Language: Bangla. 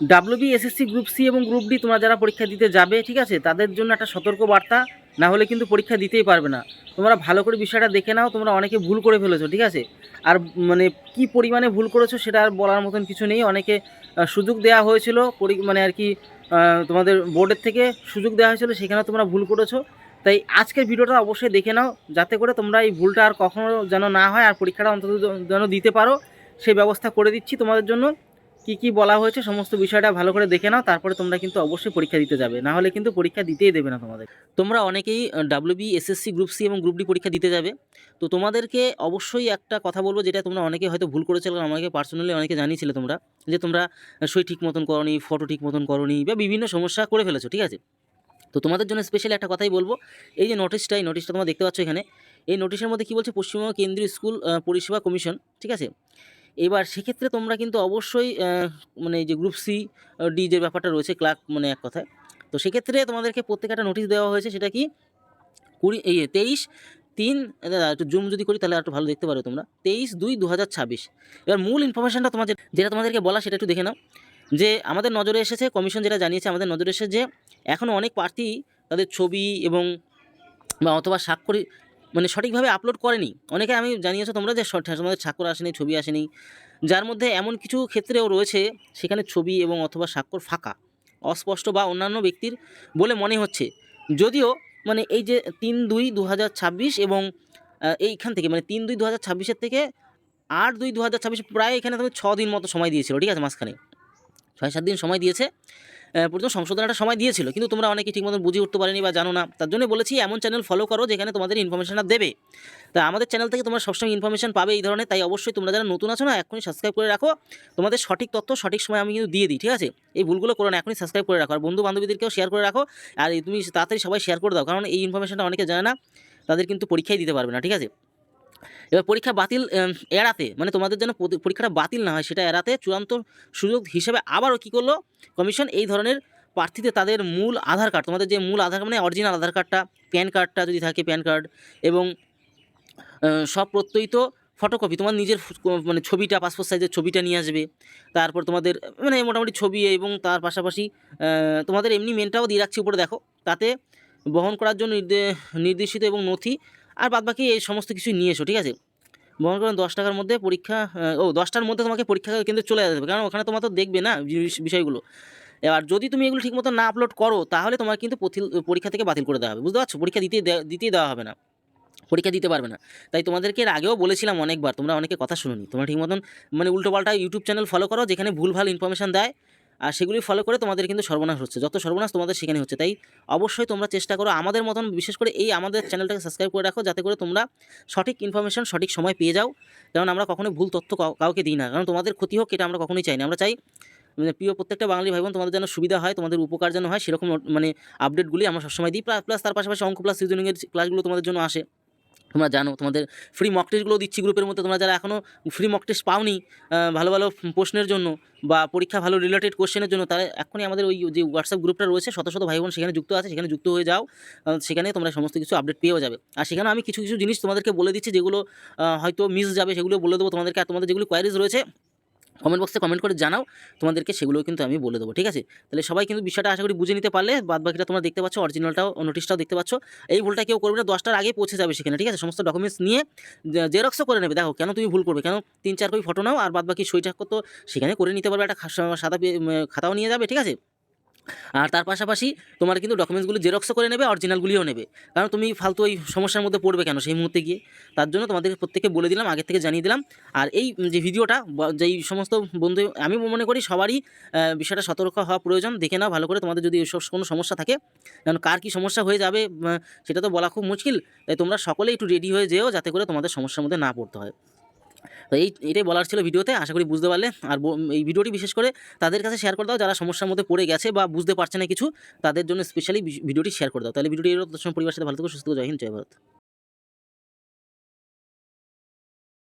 ডাব্লিউবি এসএসসি গ্রুপ সি এবং গ্রুপ ডি তোমরা যারা পরীক্ষা দিতে যাবে, ঠিক আছে, তাদের জন্য একটা সতর্ক বার্তা, না হলে কিন্তু পরীক্ষা দিতেই পারবে না। তোমরা ভালো করে বিষয়টা দেখে নাও, তোমরা অনেকে ভুল করে ফেলেছো, ঠিক আছে। আর মানে কি পরিমাণে ভুল করেছো সেটা আর বলার মতন কিছু নেই। অনেকে সুযোগ দেওয়া হয়েছিল মানে আর কি তোমাদের বোর্ডের থেকে সুযোগ দেওয়া হয়েছিল, সেখানে তোমরা ভুল করেছো। তাই আজকের ভিডিওটা অবশ্যই দেখে নাও, যাতে করে তোমরা এই ভুলটা আর কখনো যেন না হয়, আর পরীক্ষাটা অন্তত যেন দিতে পারো সেই ব্যবস্থা করে দিচ্ছি তোমাদের জন্য। কি কি বলা হয়েছে সমস্ত বিষয়টা ভালো করে দেখে নাও, তারপরে তোমরা কিন্তু অবশ্যই পরীক্ষা দিতে যাবে, না হলে কিন্তু পরীক্ষা দিতেই দেবে না তোমাদের। তোমরা অনেকেই ডাব্লিউবি এসএসসি গ্রুপ সি এবং গ্রুপ ডি পরীক্ষা দিতে যাবে, তো তোমাদেরকে অবশ্যই একটা কথা বলবো, যেটা তোমরা অনেকে হয়তো ভুল করেছিল, আমাকে পার্সোনালি অনেকে জানিয়েছিলে তোমরা, যে তোমরা সই ঠিক মতন করনি, ফটো ঠিক মতন করনি, বা বিভিন্ন সমস্যা করে ফেলেছো, ঠিক আছে। তো তোমাদের জন্য স্পেশালি একটা কথাই বলবো, এই যে নোটিশটা তোমরা দেখতে পাচ্ছ এখানে, এই নোটিশের মধ্যে কী বলছে, পশ্চিমবঙ্গ কেন্দ্রীয় স্কুল পরিষেবা কমিশন, ঠিক আছে। এবার সেক্ষেত্রে তোমরা কিন্তু অবশ্যই মানে এই যে গ্রুপ সি ডি যে ব্যাপারটা রয়েছে, ক্লার্ক মানে এক কথায়, তো সেক্ষেত্রে তোমাদেরকে প্রত্যেকে একটা নোটিশ দেওয়া হয়েছে, সেটা কি 23/3, একটু জুম যদি করি তাহলে একটু ভালো দেখতে পারো তোমরা, 23/2/2026। এবার মূল ইনফরমেশনটা তোমাদের যেটা তোমাদেরকে বলা সেটা একটু দেখে নাও। যে আমাদের নজরে এসেছে, কমিশন যেটা জানিয়েছে আমাদের নজরে এসেছে, যে এখনও অনেক প্রার্থী তাদের ছবি এবং বা অথবা স্বাক্ষর মানে সঠিকভাবে আপলোড করেনি। অনেকে আমি জানিয়েছো তোমরা যে তোমাদের স্বাক্ষর আসেনি, ছবি আসেনি, যার মধ্যে এমন কিছু ক্ষেত্রেও রয়েছে সেখানে ছবি এবং অথবা স্বাক্ষর ফাঁকা, অস্পষ্ট বা অন্যান্য ব্যক্তির বলে মনে হচ্ছে। যদিও মানে এই যে 3/2/2026 এবং এইখান থেকে মানে 3/2/2026 থেকে 8/2/2026, প্রায় এখানে তুমি 6 দিন মতো সময় দিয়েছিল, ঠিক আছে, মাঝখানে 6-7 দিন সময় দিয়েছে। প্রথম সংশোধনের একটা সময় দিয়েছিল, কিন্তু তোমরা অনেকে ঠিক মতন বুঝে উঠতে পারেনি বা জানো না। তার জন্য বলেছি এমন চ্যানেল ফলো করো যেখানে তোমাদের ইনফরমেশনটা দেবে। তা আমাদের চ্যানেল থেকে তোমরা সবসময় ইনফরমেশন পাবে এই ধরনের। তাই অবশ্যই তোমরা যারা নতুন আছো না, এখনই সাবস্ক্রাইব করে রাখো। তোমাদের সঠিক তথ্য সঠিক সময় আমি কিন্তু দিয়ে দিই, ঠিক আছে। এই ভুলগুলো করো না, এখনই সাবস্ক্রাইব করে রাখো, আর বন্ধু বান্ধবীদেরকেও শেয়ার করে রাখো। আর তুমি তাড়াতাড়ি সবাই শেয়ার করে দাও, কারণ এই ইনফরমেশনটা অনেকে জানে না, তাদের কিন্তু পরীক্ষাই দিতে পারবে না, ঠিক আছে। এবার পরীক্ষা বাতিল এড়াতে, মানে তোমাদের যেন পরীক্ষাটা বাতিল না হয় সেটা এড়াতে চূড়ান্ত সুযোগ হিসেবে আবারও কী করলো কমিশন, এই ধরনের প্রার্থীদের তাদের মূল আধার কার্ড, তোমাদের যে মূল আধার কার্ড মানে অরিজিনাল আধার কার্ডটা, প্যান কার্ডটা যদি থাকে প্যান কার্ড, এবং সব প্রত্যয়িত ফটোকপি, তোমার নিজের মানে ছবিটা, পাসপোর্ট সাইজের ছবিটা নিয়ে আসবে। তারপর তোমাদের মানে মোটামুটি ছবি, এবং তার পাশাপাশি তোমাদের এমনি মেনটাও দিয়ে রাখছি উপরে দেখো, তাতে বহন করার জন্য নির্দেশিত এবং নথি, আর বাদবাকি এই সমস্ত কিছুই নিয়ে এসো, ঠিক আছে। বহন করেন 10 টাকার মধ্যে পরীক্ষা, 10টার মধ্যে তোমাকে পরীক্ষা কেন্দ্রে চলে যেতে হবে, কারণ ওখানে তোমার তো দেখবে না বিষয়গুলো। এবার যদি তুমি এগুলো ঠিকমতো না আপলোড করো, তাহলে তোমার কিন্তু পরীক্ষা থেকে বাতিল করে দেওয়া হবে, বুঝতে পারছো। পরীক্ষা দিতেই দেওয়া হবে না, পরীক্ষা দিতে পারবে না। তাই তোমাদেরকে এর আগেও বলেছিলাম অনেকবার, তোমরা অনেকে কথা শুনোনি। তোমরা ঠিক মতন মানে উল্টোপাল্টা ইউটিউব চ্যানেল ফলো করো যেখানে ভুলভাল ইনফরমেশন দেয়, আর সেগুলি ফলো করে তোমাদের কিন্তু সর্বনাশ হচ্ছে, যত সর্বনাশ তোমাদের সেখানে হচ্ছে। তাই অবশ্যই তোমরা চেষ্টা করো আমাদের মতন, বিশেষ করে এই আমাদের চ্যানেলটাকে সাবস্ক্রাইব করে রাখো, যাতে করে তোমরা সঠিক ইনফরমেশন সঠিক সময় পেয়ে যাও। কারণ আমরা কখনোই ভুল তথ্য কাউকে দিই না, কারণ তোমাদের ক্ষতি হোক এটা আমরা কখনোই চাই না। আমরা চাই মানে প্রিয় প্রত্যেকটা বাঙালি ভাই বোন তোমাদের যেন সুবিধা হয়, তোমাদের উপকার যেন হয়, সেরকম মানে আপডেটগুলি আমরা সবসময় দিই। প্লাস তার পাশাপাশি অঙ্ক প্লাস রিজনিংয়ের ক্লাসগুলো তোমাদের জন্য আসে, তোমরা জানো। তোমাদের ফ্রি মক টেস্টগুলোও দিচ্ছি গ্রুপের মধ্যে, তোমরা যারা এখনও ফ্রি মক টেস্ট পাওনি ভালো ভালো প্রশ্নের জন্য বা পরীক্ষা ভালো রিলেটেড কোশ্চেনের জন্য, তারা এখনই আমাদের ওই যে হোয়াটসঅ্যাপ গ্রুপটা রয়েছে, শত শত ভাই বোন সেখানে যুক্ত আছে, সেখানে যুক্ত হয়ে যাও। সেখানে তোমরা সমস্ত কিছু আপডেট পেয়েও যাবে। আর সেখানে আমি কিছু কিছু জিনিস তোমাদেরকে বলে দিচ্ছি, যেগুলো হয়তো মিস যাবে, সেগুলো বলে দেবো তোমাদেরকে। আর তোমাদের যেগুলো কোয়ারিজ রয়েছে কমেন্ট বক্সে কমেন্ট করে জানাও, তোমাদেরকে সেগুলোও কিন্তু আমি বলে দেবো, ঠিক আছে। তাহলে সবাই কিন্তু বিষয়টা আশা করি বুঝে নিতে পারলে। বাদ বাকিটা তোমরা দেখতে পাচ্ছ, অরিজিনালটাও নোটিশটাও দেখতে পাচ্ছ। এই ভুলটা কেউ করবে না, 10টার আগে পৌঁছে যাবে সেখানে, ঠিক আছে। সমস্ত ডকুমেন্টস নিয়ে জেরক্সও করে নেবে। দেখো কেন তুমি ভুল করবে, কেন 3-4 কপি ফটো নাও, আর বাদ বাকি সই স্বাক্ষর তো সেখানে করে নিতে পারবে, একটা সাদা খাতাও নিয়ে যাবে, ঠিক আছে। আর তার পাশাপাশি তোমার কিন্তু ডকুমেন্টসগুলো জেরক্সও করে নেবে, অরিজিনালগুলিও নেবে। কারণ তুমি ফালতু ওই সমস্যার মধ্যে পড়বে কেন সেই মুহূর্তে গিয়ে। তার জন্য তোমাদের প্রত্যেককে বলে দিলাম, আগের থেকে জানিয়ে দিলাম। আর এই যে ভিডিওটা, যেই সমস্ত বন্ধু, আমি মনে করি সবারই বিষয়টা সতর্ক হওয়া প্রয়োজন। দেখে নাও ভালো করে, তোমাদের যদি এইসব কোনো সমস্যা থাকে, কারণ কার কী সমস্যা হয়ে যাবে সেটা তো বলা খুব মুশকিল। তাই তোমরা সকলেই একটু রেডি হয়ে যেও, যাতে করে তোমাদের সমস্যার মধ্যে না পড়তে হয়। তো এটাই বলার ছিল ভিডিওতে, আশা করি বুঝতে পারলে। আর এই ভিডিওটি বিশেষ করে তাদের কাছে শেয়ার করে দাও যারা সমস্যার মধ্যে পড়ে গেছে বা বুঝতে পারছে না কিছু, তাদের জন্য স্পেশালি ভিডিওটি শেয়ার করে দাও। তাহলে ভিডিওটি পরিবারের সাথে ভালো থেকো, সুস্থ থেকো, জয় হিন্দ, জয় ভারত।